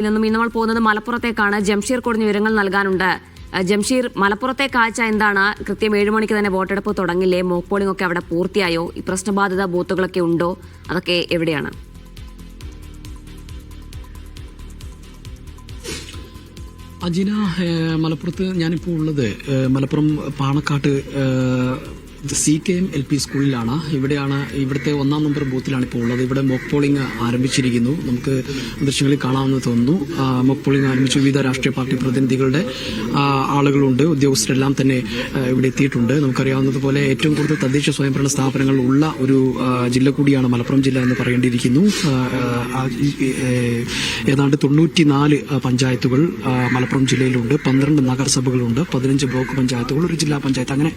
നിന്നും ഇന്ന് നമ്മൾ പോകുന്നത് മലപ്പുറത്തേക്കാണ്. ജംഷീർ കൂടുതൽ വിവരങ്ങൾ നൽകാനുണ്ട്. ജംഷീർ, മലപ്പുറത്തെ കാഴ്ച എന്താണ്? കൃത്യം 7 മണിക്ക് തന്നെ വോട്ടെടുപ്പ് തുടങ്ങില്ലേ? മോക്ക് പോളിംഗ് ഒക്കെ അവിടെ പൂർത്തിയായോ? ഈ പ്രശ്നബാധിത ബൂത്തുകളൊക്കെ ഉണ്ടോ? അതൊക്കെ എവിടെയാണ്? അജിന, മലപ്പുറത്ത് ഞാനിപ്പോൾ ഉള്ളത് മലപ്പുറം പാണക്കാട്ട് CKM LP സ്കൂളിലാണ്. ഇവിടുത്തെ 1-ാം നമ്പർ ബൂത്തിലാണ് ഇപ്പോൾ ഉള്ളത്. ഇവിടെ മോക്ക് പോളിംഗ് ആരംഭിച്ചിരിക്കുന്നു. നമുക്ക് ദൃശ്യങ്ങളിൽ കാണാമെന്ന് തോന്നുന്നു. മോക്ക് പോളിംഗ് ആരംഭിച്ചു. വിവിധ രാഷ്ട്രീയ പാർട്ടി പ്രതിനിധികളുടെ ആളുകളുണ്ട്, ഉദ്യോഗസ്ഥരെല്ലാം തന്നെ ഇവിടെ എത്തിയിട്ടുണ്ട്. നമുക്കറിയാവുന്നതുപോലെ ഏറ്റവും കൂടുതൽ തദ്ദേശ സ്വയംഭരണ സ്ഥാപനങ്ങൾ ഉള്ള ഒരു ജില്ല കൂടിയാണ് മലപ്പുറം ജില്ല എന്ന് പറയേണ്ടിയിരിക്കുന്നു. ഏതാണ്ട് 94 പഞ്ചായത്തുകൾ മലപ്പുറം ജില്ലയിലുണ്ട്. 12 നഗരസഭകളുണ്ട്, 15 ബ്ലോക്ക് പഞ്ചായത്തുകൾ, ഒരു ജില്ലാ പഞ്ചായത്ത്. അങ്ങനെ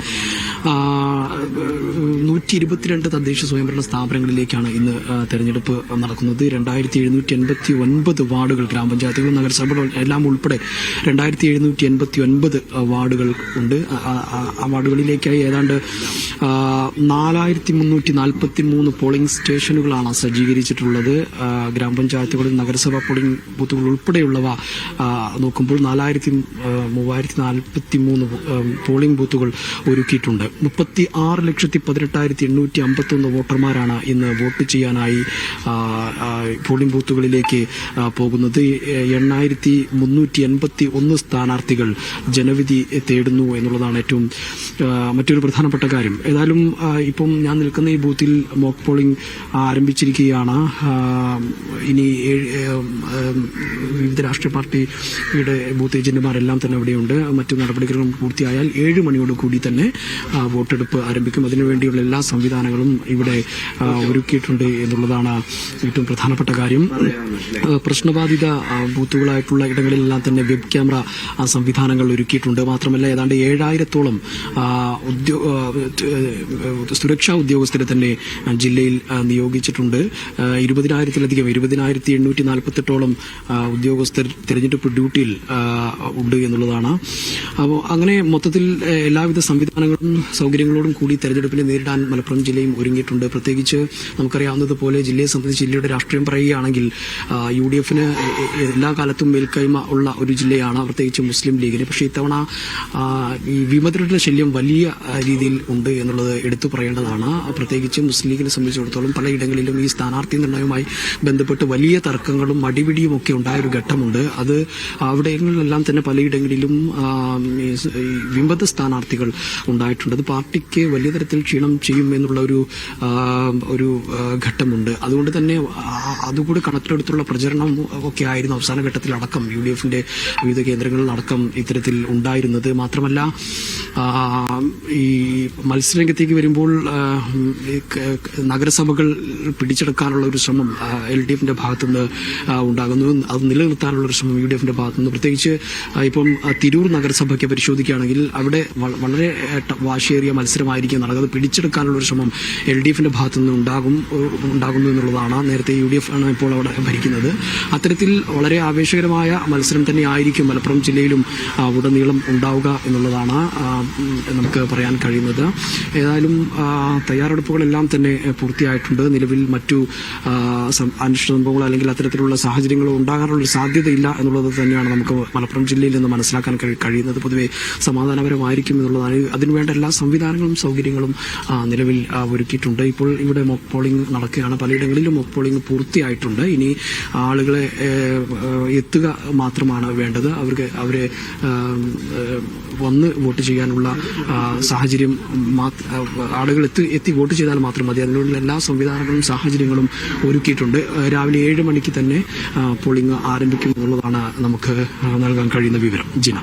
122 തദ്ദേശ സ്വയംഭരണ സ്ഥാപനങ്ങളിലേക്കാണ് ഇന്ന് തെരഞ്ഞെടുപ്പ് നടക്കുന്നത്. 2789 വാർഡുകൾ, ഗ്രാമപഞ്ചായത്തുകളും നഗരസഭകളും എല്ലാം ഉൾപ്പെടെ 2789 വാർഡുകൾ ഉണ്ട്. ആ വാർഡുകളിലേക്കായി ഏതാണ്ട് 4343 പോളിംഗ് സ്റ്റേഷനുകളാണ് സജ്ജീകരിച്ചിട്ടുള്ളത്. ഗ്രാമപഞ്ചായത്തുകളും നഗരസഭാ പോളിംഗ് ബൂത്തുകൾ ഉൾപ്പെടെയുള്ളവ നോക്കുമ്പോൾ 4343 പോളിംഗ് ബൂത്തുകൾ ഒരുക്കിയിട്ടുണ്ട്. 36,18,851 വോട്ടർമാരാണ് ഇന്ന് വോട്ട് ചെയ്യാനായി പോളിംഗ് ബൂത്തുകളിലേക്ക് പോകുന്നത്. 8,381 സ്ഥാനാർത്ഥികൾ ജനവിധി തേടുന്നു എന്നുള്ളതാണ് മറ്റൊരു പ്രധാനപ്പെട്ട കാര്യം. ഏതായാലും ഇപ്പം ഞാൻ നിൽക്കുന്ന ഈ ബൂത്തിൽ മോക്ക് പോളിംഗ് ആരംഭിച്ചിരിക്കുകയാണ്. ഇനി വിവിധ രാഷ്ട്രീയ പാർട്ടിയുടെ ബൂത്ത് ഏജന്റുമാരെല്ലാം തന്നെ അവിടെയുണ്ട്. മറ്റു നടപടികളും പൂർത്തിയായാൽ 7 മണിയോട് കൂടി തന്നെ വോട്ടെടുപ്പ് ആരംഭിക്കും. അതിനുവേണ്ടിയുള്ള എല്ലാ സംവിധാനങ്ങളും ഇവിടെ ഒരുക്കിയിട്ടുണ്ട് എന്നുള്ളതാണ് ഏറ്റവും പ്രധാനപ്പെട്ട കാര്യം. പ്രശ്നബാധിത ബൂത്തുകളായിട്ടുള്ള ഇടങ്ങളിലെല്ലാം തന്നെ വെബ് ക്യാമറ സംവിധാനങ്ങൾ ഒരുക്കിയിട്ടുണ്ട്. മാത്രമല്ല ഏതാണ്ട് 7000-ഓളം സുരക്ഷാ ഉദ്യോഗസ്ഥരെ തന്നെ ജില്ലയിൽ നിയോഗിച്ചിട്ടുണ്ട്. 20,848 ഉദ്യോഗസ്ഥർ തെരഞ്ഞെടുപ്പ് ഡ്യൂട്ടിയിൽ ഉണ്ട് എന്നുള്ളതാണ്. അപ്പോൾ അങ്ങനെ മൊത്തത്തിൽ എല്ലാവിധ സംവിധാനങ്ങളും സൗകര്യങ്ങളോടും കൂടി തെരഞ്ഞെടുപ്പിനെ നേരിടാൻ മലപ്പുറം ജില്ലയും ഒരുങ്ങിയിട്ടുണ്ട്. പ്രത്യേകിച്ച് നമുക്കറിയാവുന്നതുപോലെ ജില്ലയെ സംബന്ധിച്ച് ജില്ലയുടെ രാഷ്ട്രീയം പറയുകയാണെങ്കിൽ UDF-ന് എല്ലാ കാലത്തും മേൽക്കൈമ ഉള്ള ഒരു ജില്ലയാണ്, പ്രത്യേകിച്ച് മുസ്ലിം ലീഗിന്. പക്ഷേ ഇത്തവണ ഈ വിമതരുടെ ശല്യം വലിയ രീതിയിൽ ഉണ്ട് എന്നുള്ളത് എടുത്തു പറയേണ്ടതാണ്. പ്രത്യേകിച്ച് മുസ്ലിം ലീഗിനെ സംബന്ധിച്ചിടത്തോളം പലയിടങ്ങളിലും ഈ സ്ഥാനാർത്ഥി നിർണയവുമായി ബന്ധപ്പെട്ട് വലിയ തർക്കങ്ങളും അടിപിടിയും ഒക്കെ ഉണ്ടായൊരു ഘട്ടമുണ്ട്. അത് അവിടെയെല്ലാം തന്നെ പലയിടങ്ങളിലും വിമത സ്ഥാനാർത്ഥികൾ ഉണ്ടായിട്ടുണ്ട്. അത് പാർട്ടിക്ക് വലിയ തരത്തിൽ ക്ഷീണം ചെയ്യും എന്നുള്ള ഒരു ഘട്ടമുണ്ട്. അതുകൊണ്ട് തന്നെ അതുകൂടി കണക്കിലെടുത്തുള്ള പ്രചരണം ഒക്കെ ആയിരുന്നു അവസാന ഘട്ടത്തിൽ അടക്കം UDF-ന്റെ വിവിധ കേന്ദ്രങ്ങളിലടക്കം ഇത്തരത്തിൽ ഉണ്ടായിരുന്നത്. മാത്രമല്ല ഈ മത്സരരംഗത്തേക്ക് വരുമ്പോൾ നഗരസഭകൾ പിടിച്ചെടുക്കാനുള്ള ഒരു ശ്രമം LDF-ന്റെ ഭാഗത്തുനിന്ന് ഉണ്ടാകുന്നു. അത് നിലനിർത്താനുള്ള ഒരു ശ്രമം UDF-ന്റെ ഭാഗത്തുനിന്ന്, പ്രത്യേകിച്ച് ഇപ്പം തിരൂർ നഗരസഭയ്ക്ക് പരിശോധിക്കുകയാണെങ്കിൽ അവിടെ വളരെ വാശിയേറിയ മത്സരമായിരിക്കും നടക്കുന്നത്. പിടിച്ചെടുക്കാനുള്ള ഒരു ശ്രമം LDF-ന്റെ ഭാഗത്തുനിന്ന് ഉണ്ടാകുന്നു എന്നുള്ളതാണ്. നേരത്തെ UDF ആണ് ഇപ്പോൾ അവിടെ ഭരിക്കുന്നത്. അത്തരത്തിൽ വളരെ ആവേശകരമായ മത്സരം തന്നെ ആയിരിക്കും മലപ്പുറം ജില്ലയിലും ഉടനീളം ഉണ്ടാവുക എന്നുള്ളതാണ് നമുക്ക് പറയാൻ കഴിയുന്നത്. ഏതായാലും തയ്യാറെടുപ്പുകളെല്ലാം തന്നെ പൂർത്തിയായിട്ടുണ്ട്. നിലവിൽ മറ്റു അനിഷ്ട സംഭവങ്ങളോ അല്ലെങ്കിൽ അത്തരത്തിലുള്ള സാഹചര്യങ്ങളോ ഉണ്ടാകാനുള്ള സാധ്യതയില്ല എന്നുള്ളത് തന്നെയാണ് നമുക്ക് മലപ്പുറം ജില്ലയിൽ നിന്ന് മനസ്സിലാക്കാൻ കഴിയുന്നത്. പൊതുവെ സമാധാനപരമായിരിക്കും എന്നുള്ളതാണ്. അതിനുവേണ്ട എല്ലാ സംവിധാനങ്ങളും സൗകര്യങ്ങളും നിലവിൽ ഒരുക്കിയിട്ടുണ്ട്. ഇപ്പോൾ ഇവിടെ മോക്ക് പോളിംഗ് നടക്കുകയാണ്. പലയിടങ്ങളിലും മോക്ക് പോളിംഗ് പൂർത്തിയായിട്ടുണ്ട്. ഇനി ആളുകളെ എത്തുക മാത്രമാണ് വേണ്ടത്. അവരെ വന്ന് വോട്ട് ചെയ്യാനുള്ള സാഹചര്യം ആളുകൾ എത്തി വോട്ട് ചെയ്താൽ മാത്രം മതി. അതിനുള്ള എല്ലാ സംവിധാനങ്ങളും സാഹചര്യങ്ങളും ഒരുക്കിയിട്ടുണ്ട്. രാവിലെ 7 മണിക്ക് തന്നെ പോളിംഗ് ആരംഭിക്കും എന്നുള്ളതാണ് നമുക്ക് നൽകാൻ കഴിയുന്ന വിവരം. ജിന.